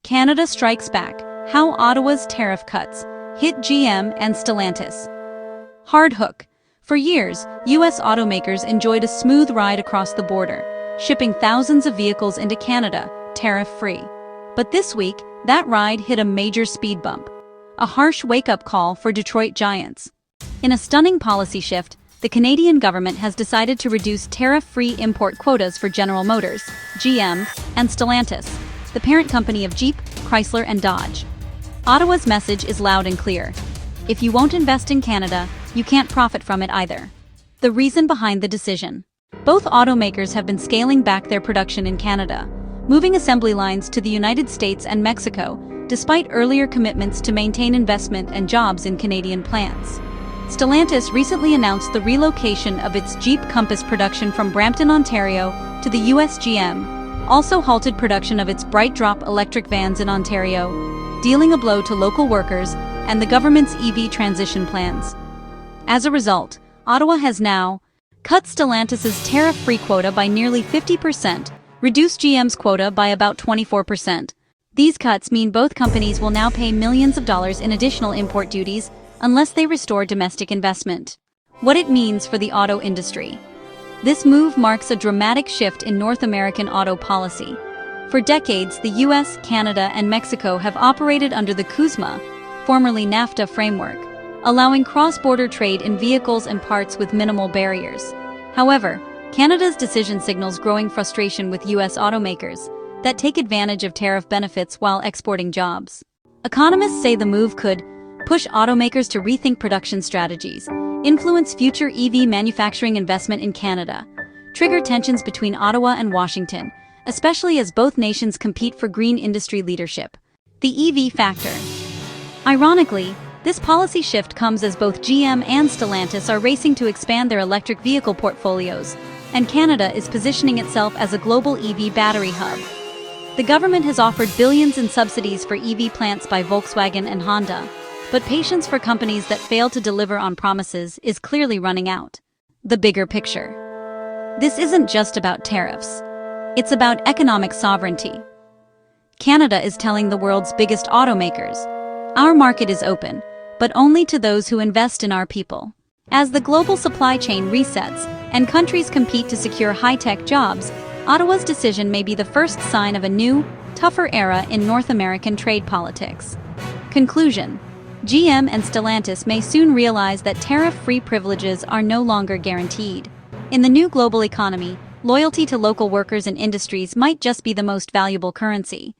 Canada strikes back. How Ottawa's tariff cuts hit GM and Stellantis. Hard hook. For years, U.S. automakers enjoyed a smooth ride across the border, shipping thousands of vehicles into Canada, tariff-free. But this week, that ride hit a major speed bump. A harsh wake-up call for Detroit giants. In a stunning policy shift, the Canadian government has decided to reduce tariff-free import quotas for General Motors, GM, and Stellantis, the parent company of Jeep, Chrysler, and Dodge. Ottawa's message is loud and clear. If you won't invest in Canada, you can't profit from it either. The reason behind the decision. Both automakers have been scaling back their production in Canada, moving assembly lines to the United States and Mexico, despite earlier commitments to maintain investment and jobs in Canadian plants. Stellantis recently announced the relocation of its Jeep Compass production from Brampton, Ontario, to the US. GM also halted production of its BrightDrop electric vans in Ontario, dealing a blow to local workers and the government's EV transition plans. As a result, Ottawa has now cut Stellantis' tariff-free quota by nearly 50%, reduced GM's quota by about 24%. These cuts mean both companies will now pay millions of dollars in additional import duties unless they restore domestic investment. What it means for the auto industry. This move marks a dramatic shift in North American auto policy. For decades, the US, Canada, and Mexico have operated under the CUSMA, formerly NAFTA framework, allowing cross-border trade in vehicles and parts with minimal barriers. However, Canada's decision signals growing frustration with US automakers that take advantage of tariff benefits while exporting jobs. Economists say the move could push automakers to rethink production strategies, influence future EV manufacturing investment in Canada, trigger tensions between Ottawa and Washington, especially as both nations compete for green industry leadership. The EV factor. Ironically, this policy shift comes as both GM and Stellantis are racing to expand their electric vehicle portfolios, and Canada is positioning itself as a global EV battery hub. The government has offered billions in subsidies for EV plants by Volkswagen and Honda, but patience for companies that fail to deliver on promises is clearly running out. The bigger picture. This isn't just about tariffs. It's about economic sovereignty. Canada is telling the world's biggest automakers, our market is open, but only to those who invest in our people. As the global supply chain resets and countries compete to secure high-tech jobs, Ottawa's decision may be the first sign of a new, tougher era in North American trade politics. Conclusion. GM and Stellantis may soon realize that tariff-free privileges are no longer guaranteed. In the new global economy, loyalty to local workers and industries might just be the most valuable currency.